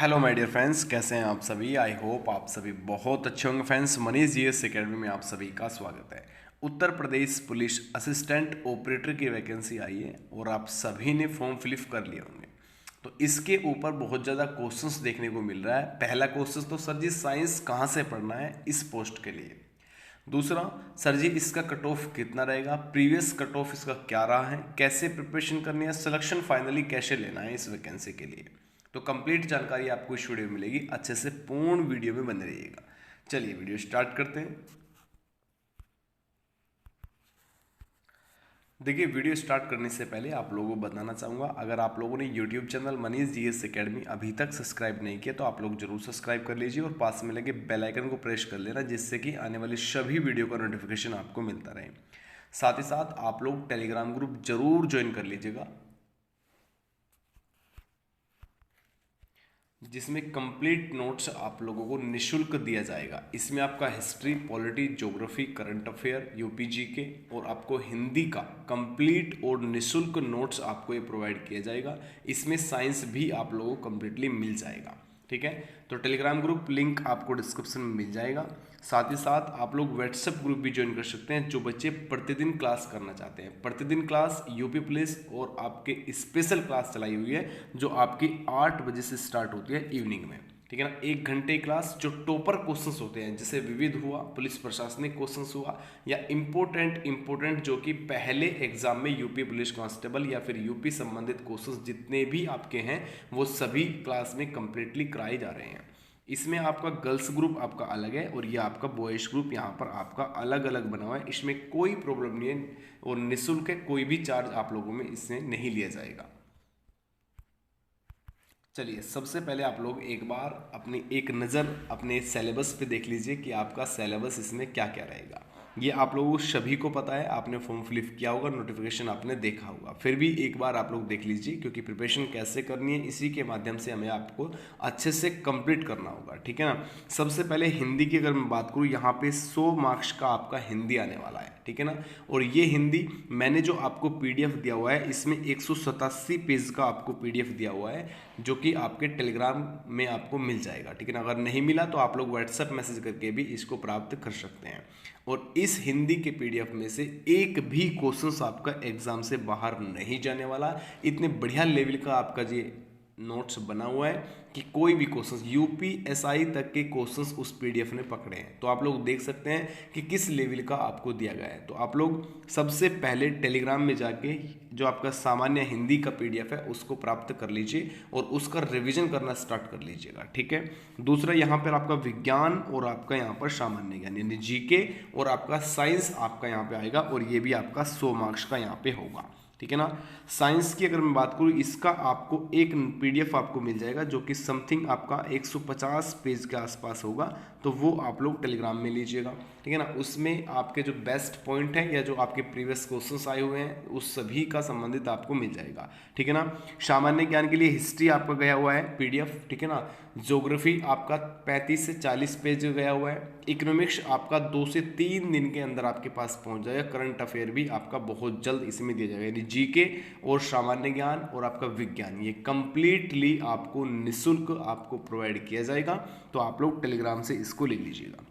Hello my dear friends, कैसे हैं आप सभी। आई होप आप सभी बहुत अच्छे होंगे। फ्रेंड्स, मनीष जीएस एकेडमी में आप सभी का स्वागत है। Uttar Pradesh police assistant operator की वैकेंसी आई है और आप सभी ने फॉर्म फिलअप कर लिए होंगे। तो इसके ऊपर बहुत ज़्यादा क्वेश्चंस देखने को मिल रहा है। पहला क्वेश्चन तो सर जी, साइंस कहाँ से पढ़ना है इस पोस्ट के लिए। दूसरा, सर जी इसका कट ऑफ कितना रहेगा, प्रीवियस कट ऑफ इसका क्या रहा है, कैसे प्रिपरेशन करनी है, सिलेक्शन फाइनली कैसे लेना है इस वैकेंसी के लिए। तो कंप्लीट जानकारी आपको इस वीडियो में मिलेगी। अच्छे से पूर्ण वीडियो में बने रहिएगा। चलिए वीडियो स्टार्ट करते हैं। देखिए, वीडियो स्टार्ट करने से पहले आप लोगों को बताना चाहूँगा, अगर आप लोगों ने YouTube channel Manish GS academy अभी तक सब्सक्राइब नहीं किया तो आप लोग जरूर सब्सक्राइब कर लीजिए और पास में लगे बेल आइकन को प्रेस कर लेना, जिससे कि आने वाली सभी वीडियो का नोटिफिकेशन आपको मिलता रहे। साथ ही साथ आप लोग टेलीग्राम ग्रुप जरूर ज्वाइन कर लीजिएगा, जिसमें कंप्लीट नोट्स आप लोगों को निशुल्क दिया जाएगा। इसमें आपका history, polity, geography, current affair, UPG के और आपको हिंदी का कंप्लीट और निशुल्क नोट्स आपको ये प्रोवाइड किया जाएगा। इसमें साइंस भी आप लोगों को कंप्लीटली मिल जाएगा। ठीक है, तो टेलीग्राम ग्रुप लिंक आपको डिस्क्रिप्शन में मिल जाएगा। साथ ही साथ आप लोग व्हाट्सएप ग्रुप भी ज्वाइन कर सकते हैं, जो बच्चे प्रतिदिन क्लास करना चाहते हैं। प्रतिदिन क्लास यूपी पुलिस और आपके स्पेशल क्लास चलाई हुई है, जो आपकी 8 बजे से स्टार्ट होती है इवनिंग में। ठीक है ना, 1 घंटे क्लास। जो टॉपर क्वेश्चंस होते हैं, जैसे विविध हुआ, पुलिस प्रशासनिक क्वेश्चंस हुआ, या इंपोर्टेंट जो कि पहले एग्जाम में यूपी पुलिस कांस्टेबल या फिर यूपी संबंधित क्वेश्चंस जितने भी आपके हैं, वो सभी क्लास में कंप्लीटली कराए जा रहे हैं। इसमें आपका गर्ल्स ग्रुप आपका अलग है और ये आपका बॉयज ग्रुप यहाँ पर आपका अलग अलग बना हुआ है। इसमें कोई प्रॉब्लम नहीं है और निःशुल्क है, कोई भी चार्ज आप लोगों में इससे नहीं लिया जाएगा। चलिए, सबसे पहले आप लोग एक बार अपनी एक नज़र अपने सिलेबस पे देख लीजिए कि आपका सिलेबस इसमें क्या क्या रहेगा। ये आप लोगों को सभी को पता है, आपने फॉर्म फिलअप किया होगा, नोटिफिकेशन आपने देखा होगा। फिर भी एक बार आप लोग देख लीजिए, क्योंकि प्रिपरेशन कैसे करनी है इसी के माध्यम से हमें आपको अच्छे से कंप्लीट करना होगा। ठीक है ना। सबसे पहले हिंदी की अगर मैं बात करूँ, यहाँ पे 100 मार्क्स का आपका हिंदी आने वाला है। ठीक है ना। और ये हिंदी मैंने जो आपको पीडीएफ दिया हुआ है, इसमें 187 पेज का आपको पीडीएफ दिया हुआ है, जो कि आपके टेलीग्राम में आपको मिल जाएगा। ठीक है ना। अगर नहीं मिला तो आप लोग व्हाट्सएप मैसेज करके भी इसको प्राप्त कर सकते हैं। और इस हिंदी के पीडीएफ में से एक भी क्वेश्चंस आपका एग्जाम से बाहर नहीं जाने वाला। इतने बढ़िया लेवल का आपका ये नोट्स बना हुआ है कि कोई भी क्वेश्चंस यूपीएसआई तक के क्वेश्चंस उस पीडीएफ ने पकड़े हैं। तो आप लोग देख सकते हैं कि किस लेवल का आपको दिया गया है। तो आप लोग सबसे पहले टेलीग्राम में जाके जो आपका सामान्य हिंदी का पीडीएफ है उसको प्राप्त कर लीजिए और उसका रिवीजन करना स्टार्ट कर लीजिएगा। ठीक है। दूसरा, यहाँ पर आपका विज्ञान और आपका यहाँ पर सामान्य ज्ञान यानी जीके और आपका साइंस आपका यहाँ पे आएगा, और ये भी आपका 100 मार्क्स का यहाँ पे होगा। ठीक है ना। साइंस की अगर मैं बात करूँ, इसका आपको एक पीडीएफ आपको मिल जाएगा, जो कि समथिंग आपका 150 पेज के आसपास होगा। तो वो आप लोग टेलीग्राम में लीजिएगा। ठीक है ना। उसमें आपके जो बेस्ट पॉइंट है या जो आपके प्रीवियस क्वेश्चंस आए हुए हैं उस सभी का संबंधित आपको मिल जाएगा। ठीक है ना। सामान्य ज्ञान के लिए हिस्ट्री आपका गया हुआ है पीडीएफ। ठीक है ना। ज्योग्राफी आपका 35 से 40 पेज गया हुआ है। इकोनॉमिक्स आपका 2 से 3 दिन के अंदर आपके पास पहुंच जाएगा। करंट अफेयर भी आपका बहुत जल्द इसमें दिया जाएगा, यानी जीके और सामान्य ज्ञान और आपका विज्ञान, ये कंप्लीटली आपको निःशुल्क आपको प्रोवाइड किया जाएगा। तो आप लोग टेलीग्राम से इसको ले लीजिएगा।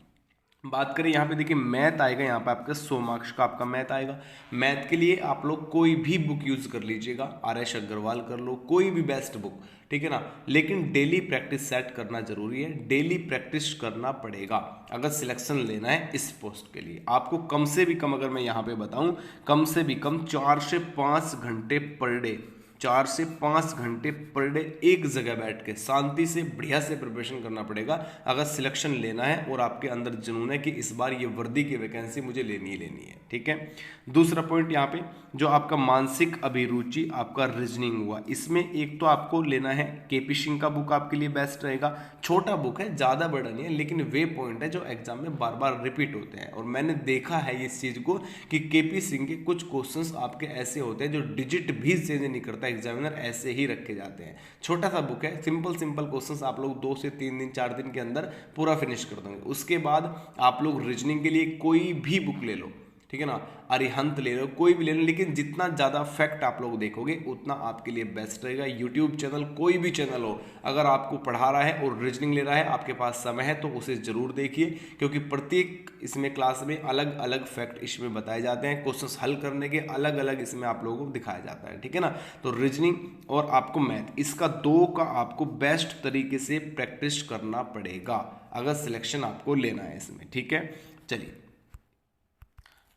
बात करें यहाँ पे, देखिए मैथ आएगा, यहाँ पे आपका 100 मार्क्स का आपका मैथ आएगा। मैथ के लिए आप लोग कोई भी बुक यूज कर लीजिएगा, आर.एस. अग्रवाल कर लो, कोई भी बेस्ट बुक। ठीक है ना। लेकिन डेली प्रैक्टिस सेट करना जरूरी है, डेली प्रैक्टिस करना पड़ेगा अगर सिलेक्शन लेना है इस पोस्ट के लिए। आपको कम से भी कम, अगर मैं यहाँ पे बताऊं, कम से भी कम 4 से 5 घंटे पर डे, 4 से 5 घंटे पर डे एक जगह बैठ के शांति से बढ़िया से प्रिपरेशन करना पड़ेगा अगर सिलेक्शन लेना है और आपके अंदर जुनून है कि इस बार ये वर्दी की वैकेंसी मुझे लेनी ही लेनी है। ठीक है। दूसरा पॉइंट यहाँ पे, जो आपका मानसिक अभिरुचि आपका रीजनिंग हुआ, इसमें एक तो आपको लेना है केपी सिंह का बुक, आपके लिए बेस्ट रहेगा। छोटा बुक है, ज़्यादा बड़ा नहीं है, लेकिन वे पॉइंट है जो एग्जाम में बार बार रिपीट होते हैं। और मैंने देखा है इस चीज़ को कि केपी सिंह के कुछ क्वेश्चंस आपके ऐसे होते हैं जो डिजिट भी चेंज नहीं करता, एग्जामिनर ऐसे ही रखे जाते हैं। छोटा सा बुक है, सिंपल सिंपल क्वेश्चंस आप लोग 2 से 3 दिन 4 दिन के अंदर पूरा फिनिश कर देंगे। उसके बाद आप लोग रीजनिंग के लिए कोई भी बुक ले लो, ठीक है ना, अरिहंत ले लो, कोई भी ले लो, लेकिन जितना ज़्यादा फैक्ट आप लोग देखोगे उतना आपके लिए बेस्ट रहेगा। यूट्यूब चैनल, कोई भी चैनल हो, अगर आपको पढ़ा रहा है और रीजनिंग ले रहा है, आपके पास समय है तो उसे ज़रूर देखिए, क्योंकि प्रत्येक इसमें क्लास में अलग अलग फैक्ट इसमें बताए जाते हैं, क्वेश्चंस हल करने के अलग अलग इसमें आप लोगों को दिखाया जाता है, ठीक है ना। तो रीजनिंग और आपको मैथ, इसका दो का आपको बेस्ट तरीके से प्रैक्टिस करना पड़ेगा अगर सिलेक्शन आपको लेना है इसमें, ठीक है। चलिए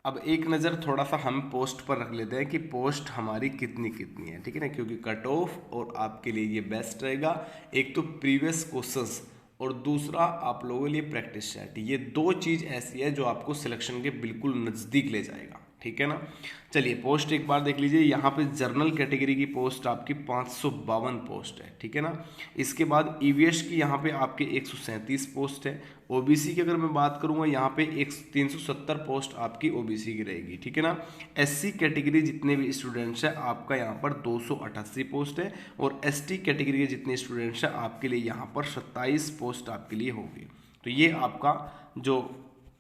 अब एक नज़र थोड़ा सा हम पोस्ट पर रख लेते हैं कि पोस्ट हमारी कितनी कितनी है, ठीक है ना, क्योंकि कट ऑफ और आपके लिए ये बेस्ट रहेगा। एक तो प्रीवियस क्वेश्चंस और दूसरा आप लोगों के लिए प्रैक्टिस सेट, ये दो चीज़ ऐसी है जो आपको सिलेक्शन के बिल्कुल नज़दीक ले जाएगा, ठीक है ना। चलिए पोस्ट एक बार देख लीजिए, यहाँ पे जर्नल कैटेगरी की पोस्ट आपकी 552 पोस्ट है, ठीक है ना। इसके बाद ईवीएस की यहाँ पे आपके 137 पोस्ट है। ओबीसी की अगर मैं बात करूँगा यहाँ पे 370 पोस्ट आपकी ओबीसी की रहेगी, ठीक है ना। एससी कैटेगरी जितने भी स्टूडेंट्स हैं आपका यहाँ पर 288 पोस्ट है, और एसटी कैटेगरी के जितने स्टूडेंट्स हैं आपके लिए यहाँ पर 27 पोस्ट आपके लिए होगी। तो ये आपका जो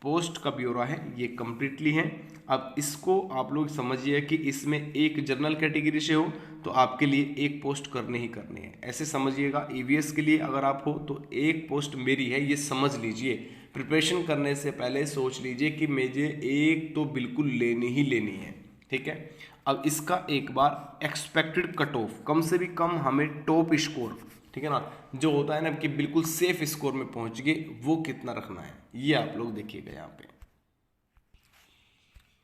पोस्ट का ब्यौरा है ये कम्प्लीटली है। अब इसको आप लोग समझिए कि इसमें एक जनरल कैटेगरी से हो तो आपके लिए एक पोस्ट करनी ही करनी है, ऐसे समझिएगा। ईवीएस के लिए अगर आप हो तो एक पोस्ट मेरी है, ये समझ लीजिए। प्रिपरेशन करने से पहले सोच लीजिए कि मुझे एक तो बिल्कुल लेनी ही लेनी है, ठीक है। अब इसका एक बार एक्सपेक्टेड कट ऑफ, कम से भी कम हमें टॉप स्कोर, ठीक है ना, जो होता है ना कि बिल्कुल सेफ स्कोर में पहुंच गए, वो कितना रखना है ये आप लोग देखिएगा। यहाँ पे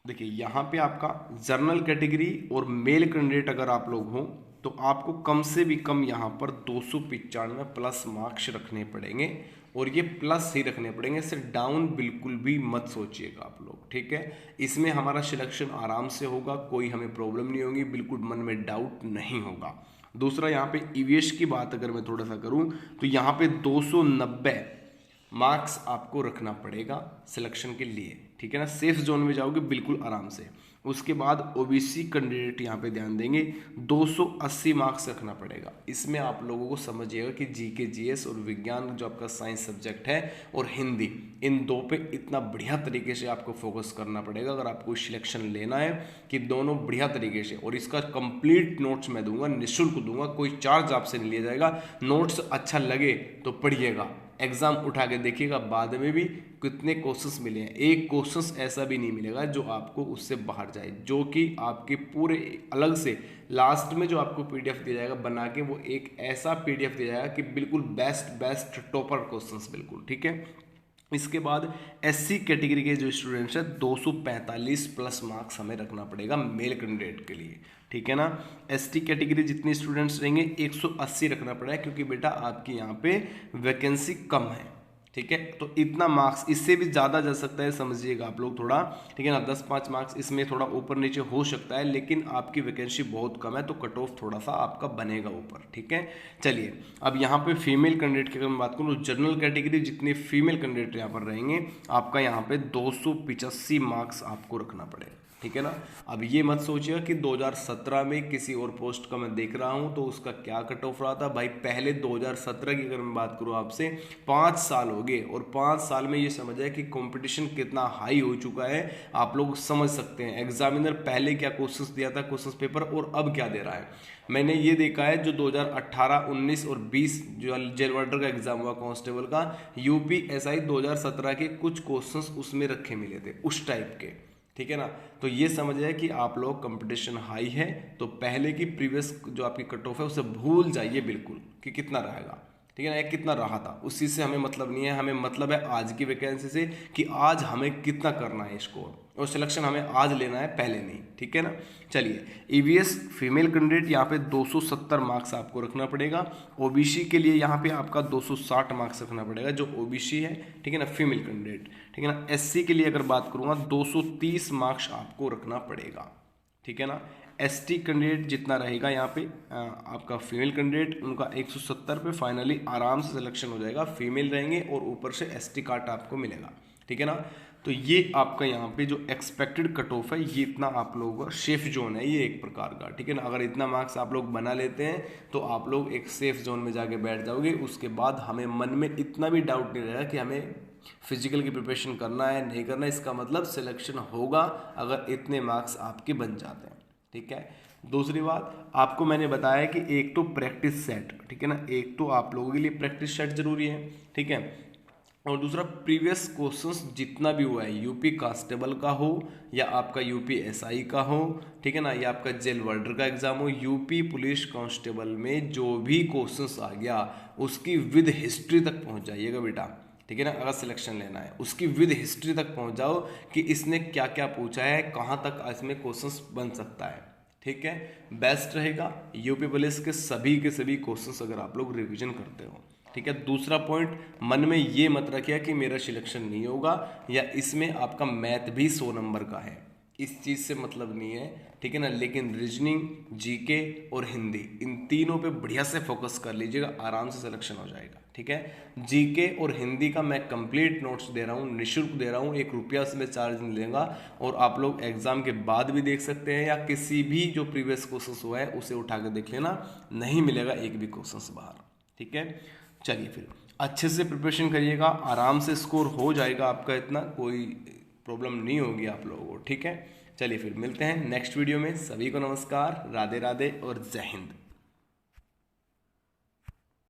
देखिए, यहाँ पे आपका जर्नल कैटेगरी और मेल कैंडिडेट अगर आप लोग हो तो आपको कम से भी कम यहाँ पर 295 प्लस मार्क्स रखने पड़ेंगे, और ये प्लस ही रखने पड़ेंगे, सिर्फ डाउन बिल्कुल भी मत सोचिएगा आप लोग, ठीक है। इसमें हमारा सिलेक्शन आराम से होगा, कोई हमें प्रॉब्लम नहीं होगी, बिल्कुल मन में डाउट नहीं होगा। दूसरा यहाँ पे ईवीएस की बात अगर मैं थोड़ा सा करूँ तो यहाँ पे 290 मार्क्स आपको रखना पड़ेगा सिलेक्शन के लिए, ठीक है ना। सेफ जोन में जाओगे बिल्कुल आराम से। उसके बाद ओबीसी कैंडिडेट यहाँ पे ध्यान देंगे, 280 मार्क्स रखना पड़ेगा। इसमें आप लोगों को समझिएगा कि जीके जीएस और विज्ञान जो आपका साइंस सब्जेक्ट है और हिंदी, इन दो पे इतना बढ़िया तरीके से आपको फोकस करना पड़ेगा अगर आपको सिलेक्शन लेना है, कि दोनों बढ़िया तरीके से। और इसका कंप्लीट नोट्स मैं दूंगा, निःशुल्क दूंगा, कोई चार्ज आपसे नहीं लिया जाएगा। नोट्स अच्छा लगे तो पढ़िएगा, एग्जाम उठा के देखिएगा बाद में भी कितने क्वेश्चंस मिले हैं, एक क्वेश्चंस ऐसा भी नहीं मिलेगा जो आपको उससे बाहर जाए, जो कि आपके पूरे अलग से लास्ट में जो आपको पीडीएफ दिया जाएगा बना के, वो एक ऐसा पीडीएफ दिया जाएगा कि बिल्कुल बेस्ट टॉपर क्वेश्चंस बिल्कुल, ठीक है। इसके बाद एससी कैटेगरी के जो स्टूडेंट्स हैं 245 प्लस मार्क्स हमें रखना पड़ेगा मेल कैंडिडेट के लिए, ठीक है ना। एसटी कैटेगरी जितने स्टूडेंट्स रहेंगे 180 रखना पड़ेगा, क्योंकि बेटा आपकी यहाँ पे वैकेंसी कम है, ठीक है। तो इतना मार्क्स, इससे भी ज़्यादा जा सकता है, समझिएगा आप लोग थोड़ा, ठीक है ना। 10-5 मार्क्स इसमें थोड़ा ऊपर नीचे हो सकता है, लेकिन आपकी वैकेंसी बहुत कम है तो कट ऑफ थोड़ा सा आपका बनेगा ऊपर, ठीक है। चलिए अब यहाँ पे फीमेल कैंडिडेट की अगर मैं बात करूँ तो जनरल कैटेगरी जितने फीमेल कैंडिडेट यहाँ पर रहेंगे आपका यहाँ पे 285 मार्क्स आपको रखना पड़ेगा, ठीक है ना। अब ये मत सोचिएगा कि 2017 में किसी और पोस्ट का मैं देख रहा हूँ तो उसका क्या कट ऑफ रहा था। भाई पहले 2017 की अगर मैं बात करूँ आपसे, 5 साल हो गए, और 5 साल में ये समझ आए कि कंपटीशन कितना हाई हो चुका है। आप लोग समझ सकते हैं एग्जामिनर पहले क्या क्वेश्चंस दिया था क्वेश्चंस पेपर, और अब क्या दे रहा है। मैंने ये देखा है जो 2018, 19 और 20 जो जेल वार्डर का एग्जाम हुआ कांस्टेबल का, यूपीएसआई 2017 के कुछ क्वेश्चंस उसमें रखे मिले थे उस टाइप के, ठीक है ना। तो ये समझ जाए कि आप लोग कंपटीशन हाई है, तो पहले की प्रीवियस जो आपकी कट ऑफ है उसे भूल जाइए बिल्कुल कि कितना रहेगा, ठीक है ना, कितना रहा था, उस चीज़ से हमें मतलब नहीं है। हमें मतलब है आज की वैकेंसी से कि आज हमें कितना करना है स्कोर, और सिलेक्शन हमें आज लेना है, पहले नहीं, ठीक है ना। चलिए ईवीएस फीमेल कैंडिडेट यहाँ पे 270 मार्क्स आपको रखना पड़ेगा। ओबीसी के लिए यहाँ पे आपका 260 मार्क्स रखना पड़ेगा जो ओबीसी है, ठीक है ना, फीमेल कैंडिडेट, ठीक है ना। एससी के लिए अगर बात करूँगा 230 मार्क्स आपको रखना पड़ेगा, ठीक है ना। एसटी कैंडिडेट जितना रहेगा यहाँ पे आपका फीमेल कैंडिडेट, उनका 170 पे फाइनली आराम से सिलेक्शन हो जाएगा, फीमेल रहेंगे और ऊपर से एसटी कार्ड आपको मिलेगा, ठीक है ना। तो ये आपका यहाँ पे जो एक्सपेक्टेड कट ऑफ है ये इतना आप लोगों का सेफ जोन है ये एक प्रकार का, ठीक है ना। अगर इतना मार्क्स आप लोग बना लेते हैं तो आप लोग एक सेफ जोन में जाके बैठ जाओगे। उसके बाद हमें मन में इतना भी डाउट नहीं रहेगा कि हमें फिजिकल की प्रिपरेशन करना है नहीं करना है, इसका मतलब सिलेक्शन होगा अगर इतने मार्क्स आपके बन जाते हैं, ठीक है। दूसरी बात आपको मैंने बताया कि एक तो प्रैक्टिस सेट, ठीक है ना, एक तो आप लोगों के लिए प्रैक्टिस सेट जरूरी है, ठीक है, और दूसरा प्रीवियस क्वेश्चंस जितना भी हुआ है, यूपी कांस्टेबल का हो या आपका यूपी एसआई का हो, ठीक है ना, या आपका जेल वार्डर का एग्जाम हो, यूपी पुलिस कांस्टेबल में जो भी क्वेश्चंस आ गया उसकी विद हिस्ट्री तक पहुंच जाइएगा बेटा, ठीक है ना। अगर सिलेक्शन लेना है उसकी विद हिस्ट्री तक पहुंच जाओ कि इसने क्या क्या पूछा है, कहाँ तक इसमें क्वेश्चंस बन सकता है, ठीक है। बेस्ट रहेगा यूपी पुलिस के सभी क्वेश्चंस अगर आप लोग रिवीजन करते हो, ठीक है। दूसरा पॉइंट, मन में ये मत रखिए कि मेरा सिलेक्शन नहीं होगा या इसमें आपका मैथ भी 100 नंबर का है, इस चीज़ से मतलब नहीं है, ठीक है ना। लेकिन रीजनिंग, जीके और हिंदी, इन तीनों पे बढ़िया से फोकस कर लीजिएगा, आराम से सिलेक्शन हो जाएगा, ठीक है। जीके और हिंदी का मैं कंप्लीट नोट्स दे रहा हूँ, निःशुल्क दे रहा हूँ, 1 रुपया उसमें चार्ज नहीं लेगा, और आप लोग एग्जाम के बाद भी देख सकते हैं या किसी भी जो प्रीवियस क्वेश्चन हुआ है उसे उठा के देख लेना, नहीं मिलेगा एक भी क्वेश्चन बाहर, ठीक है। चलिए फिर अच्छे से प्रिपरेशन करिएगा, आराम से स्कोर हो जाएगा आपका, इतना कोई प्रॉब्लम नहीं होगी आप लोगों को, ठीक है। चलिए फिर मिलते हैं नेक्स्ट वीडियो में, सभी को नमस्कार, राधे राधे और जय हिंद।